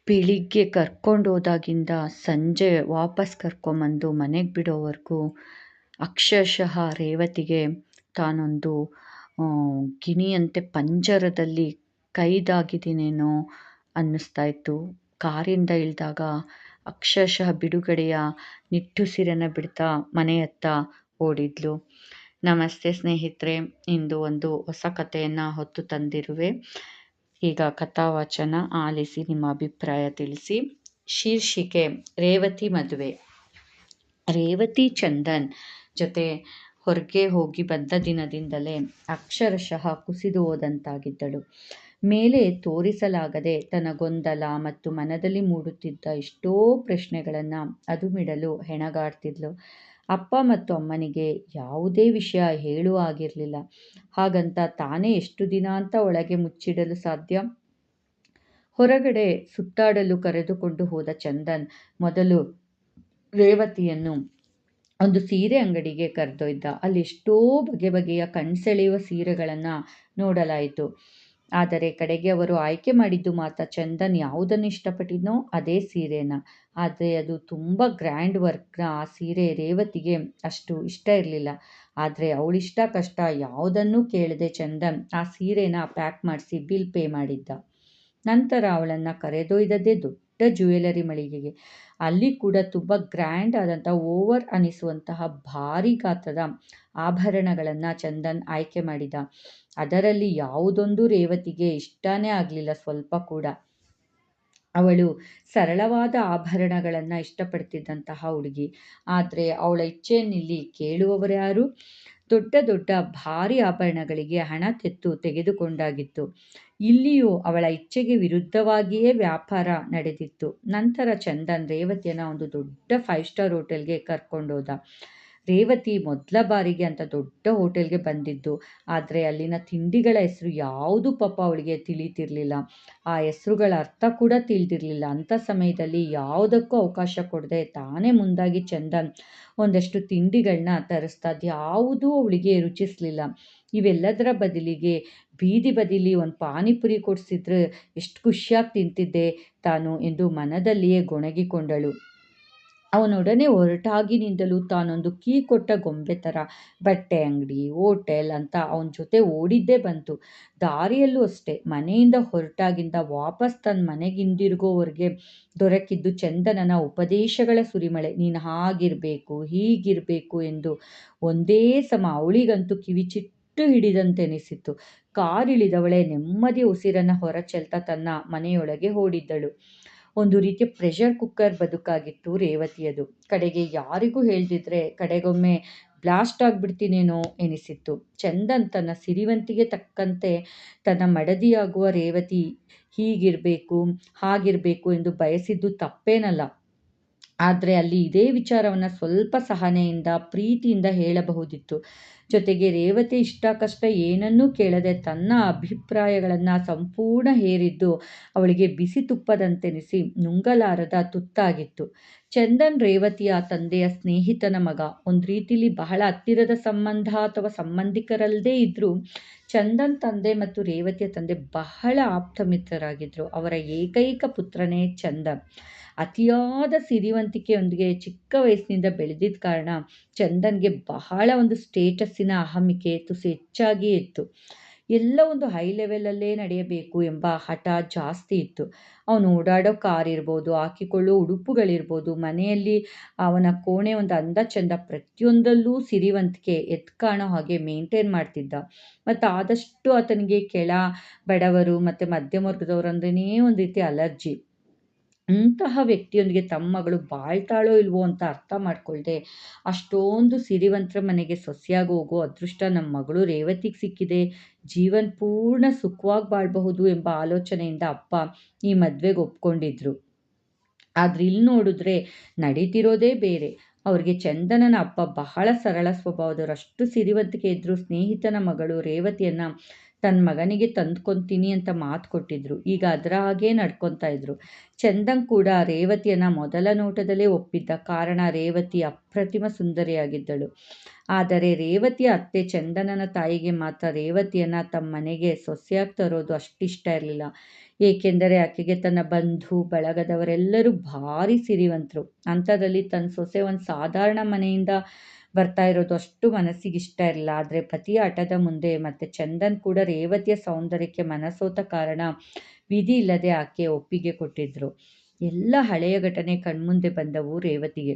ಬೆಳಿಗ್ಗೆ ಕರ್ಕೊಂಡೋದಾಗಿಂದ ಸಂಜೆ ವಾಪಸ್ ಕರ್ಕೊಂಬಂದು ಮನೆಗೆ ಬಿಡೋವರೆಗೂ ಅಕ್ಷರಶಃ ರೇವತಿಗೆ ತಾನೊಂದು ಗಿಣಿಯಂತೆ ಪಂಜರದಲ್ಲಿ ಕೈದಾಗಿದ್ದೀನೇನೋ ಅನ್ನಿಸ್ತಾ ಇತ್ತು. ಕಾರಿಂದ ಇಳಿದಾಗ ಅಕ್ಷರಶಃ ಬಿಡುಗಡೆಯ ನಿಟ್ಟುಸಿರನ್ನು ಬಿಡ್ತಾ ಮನೆಯತ್ತ ಓಡಿದ್ಲು. ನಮಸ್ತೆ ಸ್ನೇಹಿತರೆ, ಇಂದು ಒಂದು ಹೊಸ ಕಥೆಯನ್ನು ಹೊತ್ತು ತಂದಿರುವೆ. ಈಗ ಕಥಾವಾಚನ ಆಲಿಸಿ ನಿಮ್ಮ ಅಭಿಪ್ರಾಯ ತಿಳಿಸಿ. ಶೀರ್ಷಿಕೆ: ರೇವತಿ ಮದುವೆ. ರೇವತಿ ಚಂದನ್ ಜೊತೆ ಹೊರಗೆ ಹೋಗಿ ಬಂದ ದಿನದಿಂದಲೇ ಅಕ್ಷರಶಃ ಕುಸಿದು ಹೋದಂತಾಗಿದ್ದಳು. ಮೇಲೆ ತೋರಿಸಲಾಗದೆ ತನ್ನ ಗೊಂದಲ ಮತ್ತು ಮನದಲ್ಲಿ ಮೂಡುತ್ತಿದ್ದ ಎಷ್ಟೋ ಪ್ರಶ್ನೆಗಳನ್ನು ಅದುಮಿಡಲು ಹೆಣಗಾಡ್ತಿದ್ಲು. ಅಪ್ಪ ಮತ್ತು ಅಮ್ಮನಿಗೆ ಯಾವುದೇ ವಿಷಯ ಹೇಳುವ ಆಗಿರಲಿಲ್ಲ. ಹಾಗಂತ ತಾನೇ ಎಷ್ಟು ದಿನ ಅಂತ ಒಳಗೆ ಮುಚ್ಚಿಡಲು ಸಾಧ್ಯ? ಹೊರಗಡೆ ಸುತ್ತಾಡಲು ಕರೆದುಕೊಂಡು ಹೋದ ಚಂದನ್ ಮೊದಲು ರೇವತಿಯನ್ನು ಒಂದು ಸೀರೆ ಅಂಗಡಿಗೆ ಕರೆದೊಯ್ದ. ಅಲ್ಲಿ ಎಷ್ಟೋ ಬಗೆ ಬಗೆಯ ಕಣ್ಸೆಳೆಯುವ ಸೀರೆಗಳನ್ನು ನೋಡಲಾಯಿತು. ಆದರೆ ಕಡೆಗೆ ಅವರು ಆಯ್ಕೆ ಮಾಡಿದ್ದು ಮಾತ್ರ ಚಂದನ್ ಯಾವುದನ್ನು ಇಷ್ಟಪಟ್ಟಿದ್ನೋ ಅದೇ ಸೀರೆನ. ಆದರೆ ಅದು ತುಂಬ ಗ್ರ್ಯಾಂಡ್ ವರ್ಕ್ನ ಆ ಸೀರೆ ರೇವತಿಗೆ ಅಷ್ಟು ಇಷ್ಟ ಇರಲಿಲ್ಲ. ಆದರೆ ಅವಳಿಷ್ಟ ಕಷ್ಟ ಯಾವುದನ್ನೂ ಕೇಳದೆ ಚಂದನ್ ಆ ಸೀರೆನ ಪ್ಯಾಕ್ ಮಾಡಿಸಿ ಬಿಲ್ ಪೇ ಮಾಡಿದ್ದ. ನಂತರ ಅವಳನ್ನು ಕರೆದೊಯ್ದದ್ದೇ ದೊಡ್ಡ ಜ್ಯುವೆಲರಿ ಮಳಿಗೆಗೆ. ಅಲ್ಲಿ ಕೂಡ ತುಂಬ ಗ್ರ್ಯಾಂಡ್ ಆದಂಥ ಓವರ್ ಅನಿಸುವಂತಹ ಭಾರಿ ಗಾತ್ರದ ಆಭರಣಗಳನ್ನು ಚಂದನ್ ಆಯ್ಕೆ ಮಾಡಿದ. ಅದರಲ್ಲಿ ಯಾವುದೊಂದು ರೇವತಿಗೆ ಇಷ್ಟನೇ ಆಗಲಿಲ್ಲ ಸ್ವಲ್ಪ ಕೂಡ. ಅವಳು ಸರಳವಾದ ಆಭರಣಗಳನ್ನು ಇಷ್ಟಪಡ್ತಿದ್ದಂತಹ ಹುಡುಗಿ. ಆದರೆ ಅವಳ ಇಚ್ಛೆಯನ್ನಿಲ್ಲಿ ಕೇಳುವವರ್ಯಾರು? ದೊಡ್ಡ ದೊಡ್ಡ ಭಾರಿ ಆಭರಣಗಳಿಗೆ ಹಣ ತೆಗೆದುಕೊಂಡಾಗಿತ್ತು. ಇಲ್ಲಿಯೂ ಅವಳ ಇಚ್ಛೆಗೆ ವಿರುದ್ಧವಾಗಿಯೇ ವ್ಯಾಪಾರ ನಡೆದಿತ್ತು. ನಂತರ ಚಂದನ್ ರೇವತಿಯನ್ನು ಒಂದು ದೊಡ್ಡ 5 ಸ್ಟಾರ್ ಹೋಟೆಲ್ಗೆ ಕರ್ಕೊಂಡೋದ. ರೇವತಿ ಮೊದಲ ಬಾರಿಗೆ ಅಂತ ದೊಡ್ಡ ಹೋಟೆಲ್ಗೆ ಬಂದಿದ್ದು. ಆದರೆ ಅಲ್ಲಿನ ತಿಂಡಿಗಳ ಹೆಸರು ಯಾವುದು ಪಾಪ ಅವಳಿಗೆ ತಿಳಿತಿರ್ಲಿಲ್ಲ. ಆ ಹೆಸರುಗಳ ಅರ್ಥ ಕೂಡ ತಿಳಿದಿರಲಿಲ್ಲ. ಅಂಥ ಸಮಯದಲ್ಲಿ ಯಾವುದಕ್ಕೂ ಅವಕಾಶ ಕೊಡದೆ ತಾನೇ ಮುಂದಾಗಿ ಚಂದನ್ ಒಂದಷ್ಟು ತಿಂಡಿಗಳನ್ನ ತರಿಸ್ತಾ. ಯಾವುದೂ ಅವಳಿಗೆ ರುಚಿಸಲಿಲ್ಲ. ಇವೆಲ್ಲದರ ಬದಲಿಗೆ ಬೀದಿ ಬದಿಲಿ ಒಂದು ಪಾನಿಪುರಿ ಕೊಡಿಸಿದ್ರೆ ಎಷ್ಟು ಖುಷಿಯಾಗಿ ತಿಂತಿದ್ದೆ ತಾನು ಎಂದು ಮನದಲ್ಲಿಯೇ ಗೊಣಗಿಕೊಂಡಳು. ಅವನೊಡನೆ ಹೊರಟಾಗಿನಿಂದಲೂ ತಾನೊಂದು ಕೀ ಕೊಟ್ಟ ಗೊಂಬೆ ಥರ ಬಟ್ಟೆ ಅಂಗಡಿ, ಹೋಟೆಲ್ ಅಂತ ಅವನ ಜೊತೆ ಓಡಿದ್ದೇ ಬಂತು. ದಾರಿಯಲ್ಲೂ ಅಷ್ಟೇ, ಮನೆಯಿಂದ ಹೊರಟಾಗಿಂದ ವಾಪಸ್ ತನ್ನ ಮನೆಗೆ ಹಿಂದಿರುಗೋವರೆಗೆ ದೊರಕಿದ್ದು ಚಂದನನ ಉಪದೇಶಗಳ ಸುರಿಮಳೆ. ನೀನು ಹಾಗಿರಬೇಕು, ಹೀಗಿರಬೇಕು ಎಂದು ಒಂದೇ ಸಮ. ಅವಳಿಗಂತೂ ಕಿವಿಚಿಟ್ಟು ಹಿಡಿದಂತೆನಿಸಿತು. ಕಾರಿಳಿದವಳೆ ನೆಮ್ಮದಿಯ ಉಸಿರನ್ನು ಹೊರಚೆಲ್ತಾ ತನ್ನ ಮನೆಯೊಳಗೆ ಓಡಿದ್ದಳು. ಒಂದು ರೀತಿಯ ಪ್ರೆಷರ್ ಕುಕ್ಕರ್ ಬದುಕಾಗಿತ್ತು ರೇವತಿಯದು. ಕಡೆಗೆ ಯಾರಿಗೂ ಹೇಳ್ದಿದ್ರೆ ಕಡೆಗೊಮ್ಮೆ ಬ್ಲಾಸ್ಟ್ ಆಗಿಬಿಡ್ತೀನೇನೋ ಎನಿಸಿತ್ತು. ಚಂದನ್ ತನ್ನ ಸಿರಿವಂತಿಗೆ ತಕ್ಕಂತೆ ತನ್ನ ಮಡದಿಯಾಗುವ ರೇವತಿ ಹೀಗಿರಬೇಕು, ಹಾಗಿರಬೇಕು ಎಂದು ಬಯಸಿದ್ದು ತಪ್ಪೇನಲ್ಲ. ಆದರೆ ಅಲ್ಲಿ ಇದೇ ವಿಚಾರವನ್ನು ಸ್ವಲ್ಪ ಸಹನೆಯಿಂದ, ಪ್ರೀತಿಯಿಂದ ಹೇಳಬಹುದಿತ್ತು. ಜೊತೆಗೆ ರೇವತಿ ಇಷ್ಟ ಕಷ್ಟ ಏನನ್ನೂ ಕೇಳದೆ ತನ್ನ ಅಭಿಪ್ರಾಯಗಳನ್ನು ಸಂಪೂರ್ಣ ಹೇರಿದ್ದು ಅವಳಿಗೆ ಬಿಸಿ ತುಪ್ಪದಂತೆನಿಸಿ ನುಂಗಲಾರದ ತುತ್ತಾಗಿತ್ತು. ಚಂದನ್ ರೇವತಿಯ ತಂದೆಯ ಸ್ನೇಹಿತನ ಮಗ. ಒಂದು ರೀತಿಲಿ ಬಹಳ ಹತ್ತಿರದ ಸಂಬಂಧ ಅಥವಾ ಸಂಬಂಧಿಕರಲ್ಲದೇ ಇದ್ದರೂ ಚಂದನ್ ತಂದೆ ಮತ್ತು ರೇವತಿಯ ತಂದೆ ಬಹಳ ಆಪ್ತ ಮಿತ್ರರಾಗಿದ್ದರು. ಅವರ ಏಕೈಕ ಪುತ್ರನೇ ಚಂದನ್. ಅತಿಯಾದ ಸಿರಿವಂತಿಕೆಯೊಂದಿಗೆ ಚಿಕ್ಕ ವಯಸ್ಸಿನಿಂದ ಬೆಳೆದಿದ್ದ ಕಾರಣ ಚಂದನ್ಗೆ ಬಹಳ ಒಂದು ಸ್ಟೇಟಸ್ಸಿನ ಅಹಮಿಕೆ ತುಸು ಹೆಚ್ಚಾಗಿಯೇ ಇತ್ತು. ಎಲ್ಲ ಒಂದು ಹೈ ಲೆವೆಲಲ್ಲೇ ನಡೆಯಬೇಕು ಎಂಬ ಹಠ ಜಾಸ್ತಿ ಇತ್ತು. ಅವನು ಓಡಾಡೋ ಕಾರ್ ಇರ್ಬೋದು, ಹಾಕಿಕೊಳ್ಳೋ ಉಡುಪುಗಳಿರ್ಬೋದು, ಮನೆಯಲ್ಲಿ ಅವನ ಕೋಣೆ ಒಂದು ಅಂದ ಚಂದ ಪ್ರತಿಯೊಂದಲ್ಲೂ ಸಿರಿವಂತಿಕೆ ಎದ್ದು ಕಾಣೋ ಹಾಗೆ ಮೇಂಟೈನ್ ಮಾಡ್ತಿದ್ದ. ಮತ್ತು ಆದಷ್ಟು ಆತನಿಗೆ ಕೆಳ ಬಡವರು ಮತ್ತು ಮಧ್ಯಮ ವರ್ಗದವರಂದ್ರೇ ಒಂದು ರೀತಿ ಅಲರ್ಜಿ. ಇಂತಹ ವ್ಯಕ್ತಿಯೊಂದಿಗೆ ತಮ್ಮ ಮಗಳು ಬಾಳ್ತಾಳೋ ಇಲ್ವೋ ಅಂತ ಅರ್ಥ ಮಾಡ್ಕೊಳ್ದೆ ಅಷ್ಟೊಂದು ಸಿರಿವಂತರ ಮನೆಗೆ ಸೊಸೆಯಾಗಿ ಹೋಗೋ ಅದೃಷ್ಟ ನಮ್ಮ ಮಗಳು ರೇವತಿಗೆ ಸಿಕ್ಕಿದೆ, ಜೀವನ ಪೂರ್ಣ ಸುಖವಾಗಿ ಬಾಳಬಹುದು ಎಂಬ ಆಲೋಚನೆಯಿಂದ ಅಪ್ಪ ಈ ಮದುವೆಗೆ ಒಪ್ಕೊಂಡಿದ್ರು. ಆದ್ರೆ ಇಲ್ಲಿ ನೋಡಿದ್ರೆ ನಡೀತಿರೋದೇ ಬೇರೆ. ಅವ್ರಿಗೆ ಚಂದನನ ಅಪ್ಪ ಬಹಳ ಸರಳ ಸ್ವಭಾವದವರು. ಅಷ್ಟು ಸಿರಿವಂತಿಕೆ ಇದ್ರು ಸ್ನೇಹಿತನ ಮಗಳು ರೇವತಿಯನ್ನ ತನ್ನ ಮಗನಿಗೆ ತಂದ್ಕೊತೀನಿ ಅಂತ ಮಾತು ಕೊಟ್ಟಿದ್ರು. ಈಗ ಅದರ ಹಾಗೇ ನಡ್ಕೊತಾ ಇದ್ರು. ಚಂದನ್ ಕೂಡ ರೇವತಿಯನ್ನ ಮೊದಲ ನೋಟದಲ್ಲೇ ಒಪ್ಪಿದ್ದ. ಕಾರಣ ರೇವತಿ ಅಪ್ರತಿಮ ಸುಂದರಿಯಾಗಿದ್ದಳು. ಆದರೆ ರೇವತಿಯ ಅತ್ತೆ ಚಂದನನ ತಾಯಿಗೆ ಮಾತ್ರ ರೇವತಿಯನ್ನ ತಮ್ಮ ಮನೆಗೆ ಸೊಸೆಯಾಗಿ ತರೋದು ಅಷ್ಟಿಷ್ಟ ಇರಲಿಲ್ಲ. ಏಕೆಂದರೆ ಆಕೆಗೆ ತನ್ನ ಬಂಧು ಬಳಗದವರೆಲ್ಲರೂ ಭಾರಿ ಸಿರಿವಂತರು. ಅಂಥದ್ರಲ್ಲಿ ತನ್ನ ಸೊಸೆ ಒಂದು ಸಾಧಾರಣ ಮನೆಯಿಂದ ಬರ್ತಾ ಇರೋದು ಅಷ್ಟು ಮನಸ್ಸಿಗೆ ಇಷ್ಟ ಇರಲಿಲ್ಲ. ಆದರೆ ಪತಿಯ ಹಠದ ಮುಂದೆ ಮತ್ತೆ ಚಂದನ್ ಕೂಡ ರೇವತಿಯ ಸೌಂದರ್ಯಕ್ಕೆ ಮನಸೋತ ಕಾರಣ ವಿಧಿ ಇಲ್ಲದೆ ಆಕೆ ಒಪ್ಪಿಗೆ ಕೊಟ್ಟಿದ್ರು. ಎಲ್ಲ ಹಳೆಯ ಘಟನೆ ಕಣ್ಮುಂದೆ ಬಂದವು ರೇವತಿಗೆ.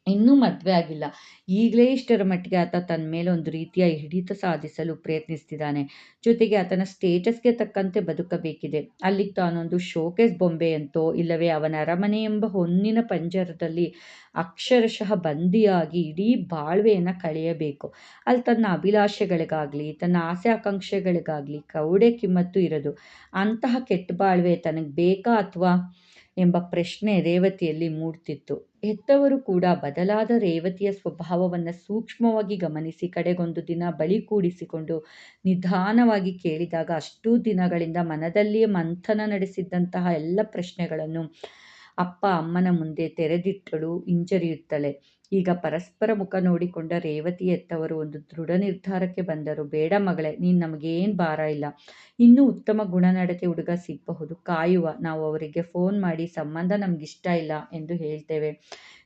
ಇನ್ನೂ ಮದುವೆ ಆಗಿಲ್ಲ. ಈಗಲೇ ಇಷ್ಟರ ಮಟ್ಟಿಗೆ ಆತ ತನ್ನ ಮೇಲೆ ಒಂದು ರೀತಿಯ ಹಿಡಿತ ಸಾಧಿಸಲು ಪ್ರಯತ್ನಿಸ್ತಿದ್ದಾನೆ. ಜೊತೆಗೆ ಆತನ ಸ್ಟೇಟಸ್ಗೆ ತಕ್ಕಂತೆ ಬದುಕಬೇಕಿದೆ. ಅಲ್ಲಿಗೆ ತಾನೊಂದು ಶೋಕೇಸ್ ಬೊಂಬೆಯಂತೋ ಇಲ್ಲವೇ ಅವನ ಅರಮನೆ ಎಂಬ ಹೊನ್ನಿನ ಪಂಜರದಲ್ಲಿ ಅಕ್ಷರಶಃ ಬಂದಿಯಾಗಿ ಇಡೀ ಬಾಳ್ವೆಯನ್ನು ಕಳೆಯಬೇಕು. ಅಲ್ಲಿ ತನ್ನ ಅಭಿಲಾಷೆಗಳಿಗಾಗಲಿ ತನ್ನ ಆಸೆ ಆಕಾಂಕ್ಷೆಗಳಿಗಾಗಲಿ ಕೌಡೆ ಕಿಮ್ಮತ್ತು ಇರೋದು. ಅಂತಹ ಕೆಟ್ಟ ಬಾಳ್ವೆ ತನಗೆ ಬೇಕಾ ಅಥವಾ ಎಂಬ ಪ್ರಶ್ನೆ ರೇವತಿಯಲ್ಲಿ ಮೂಡ್ತಿತ್ತು. ಹೆತ್ತವರು ಕೂಡ ಬದಲಾದ ರೇವತಿಯ ಸ್ವಭಾವವನ್ನು ಸೂಕ್ಷ್ಮವಾಗಿ ಗಮನಿಸಿ ಕಡೆಗೊಂದು ದಿನ ಬಳಿ ಕೂಡಿಸಿಕೊಂಡು ನಿಧಾನವಾಗಿ ಕೇಳಿದಾಗ ಅಷ್ಟೂ ದಿನಗಳಿಂದ ಮನದಲ್ಲಿಯೇ ಮಂಥನ ನಡೆಸಿದ್ದಂತಹ ಎಲ್ಲ ಪ್ರಶ್ನೆಗಳನ್ನು ಅಪ್ಪ ಅಮ್ಮನ ಮುಂದೆ ತೆರೆದಿಟ್ಟಳು ಹಿಂಜರಿಯುತ್ತಲೇ. ಈಗ ಪರಸ್ಪರ ಮುಖ ನೋಡಿಕೊಂಡ ರೇವತಿ ಹೆತ್ತವರು ಒಂದು ದೃಢ ನಿರ್ಧಾರಕ್ಕೆ ಬಂದರು. ಬೇಡ ಮಗಳೇ, ನೀನು ನಮಗೇನು ಭಾರ ಇಲ್ಲ. ಇನ್ನೂ ಉತ್ತಮ ಗುಣನಡತೆ ಹುಡುಗ ಸಿಗಬಹುದು, ಕಾಯುವ. ನಾವು ಅವರಿಗೆ ಫೋನ್ ಮಾಡಿ ಸಂಬಂಧ ನಮಗಿಷ್ಟ ಇಲ್ಲ ಎಂದು ಹೇಳ್ತೇವೆ.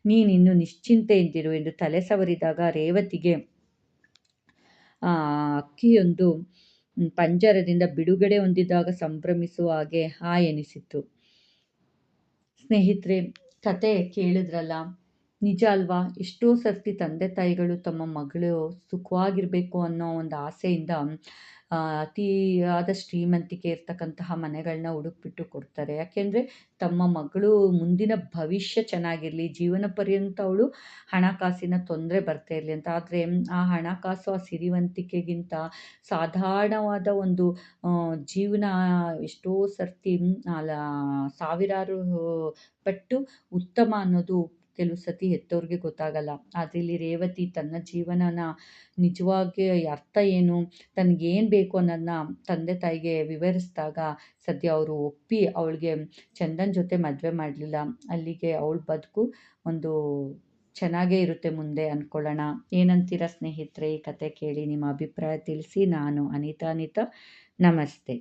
ನೀನಿನ್ನು ನಿಶ್ಚಿಂತೆಯಿಂದಿರು ಎಂದು ತಲೆ ಸವರಿದಾಗ ರೇವತಿಗೆ ಅಕ್ಕಿಯೊಂದು ಪಂಜರದಿಂದ ಬಿಡುಗಡೆ ಹೊಂದಿದಾಗ ಸಂಭ್ರಮಿಸುವ ಹಾಗೆ ಎನಿಸಿತು. ಸ್ನೇಹಿತರೆ, ಕತೆ ಕೇಳಿದ್ರಲ್ಲ, ನಿಜ ಅಲ್ವಾ? ಎಷ್ಟೋ ಸರ್ತಿ ತಂದೆ ತಾಯಿಗಳು ತಮ್ಮ ಮಗಳು ಸುಖವಾಗಿರಬೇಕು ಅನ್ನೋ ಒಂದು ಆಸೆಯಿಂದ ಅತಿಯಾದ ಶ್ರೀಮಂತಿಕೆ ಇರ್ತಕ್ಕಂತಹ ಮನೆಗಳನ್ನ ಹುಡುಕ್ಬಿಟ್ಟು ಕೊಡ್ತಾರೆ. ಯಾಕೆಂದರೆ ತಮ್ಮ ಮಗಳು ಮುಂದಿನ ಭವಿಷ್ಯ ಚೆನ್ನಾಗಿರಲಿ, ಜೀವನ ಪರ್ಯಂತ ಅವಳು ಹಣಕಾಸಿನ ತೊಂದರೆ ಬರ್ತಾ ಇರಲಿ ಅಂತ. ಆದರೆ ಆ ಹಣಕಾಸು ಆ ಸಿರಿವಂತಿಕೆಗಿಂತ ಸಾಧಾರಣವಾದ ಒಂದು ಜೀವನ ಎಷ್ಟೋ ಸರ್ತಿ ಸಾವಿರಾರು ಪಟ್ಟು ಉತ್ತಮ ಅನ್ನೋದು ಕೆಲವು ಸತಿ ಹೆತ್ತವ್ರಿಗೆ ಗೊತ್ತಾಗಲ್ಲ. ಆದರೆ ಇಲ್ಲಿ ರೇವತಿ ತನ್ನ ಜೀವನನ ನಿಜವಾಗಿ ಅರ್ಥ ಏನು, ತನಗೇನು ಬೇಕು ಅನ್ನೋದನ್ನ ತಂದೆ ತಾಯಿಗೆ ವಿವರಿಸಿದಾಗ ಸದ್ಯ ಅವರು ಒಪ್ಪಿ ಅವಳಿಗೆ ಚಂದನ್ ಜೊತೆ ಮದುವೆ ಮಾಡಲಿಲ್ಲ. ಅಲ್ಲಿಗೆ ಅವಳ ಬದುಕು ಒಂದು ಚೆನ್ನಾಗೇ ಇರುತ್ತೆ ಮುಂದೆ ಅಂದ್ಕೊಳ್ಳೋಣ. ಏನಂತೀರ ಸ್ನೇಹಿತರೆ? ಈ ಕತೆ ಕೇಳಿ ನಿಮ್ಮ ಅಭಿಪ್ರಾಯ ತಿಳಿಸಿ. ನಾನು ಅನಿತಾ. ನಮಸ್ತೆ.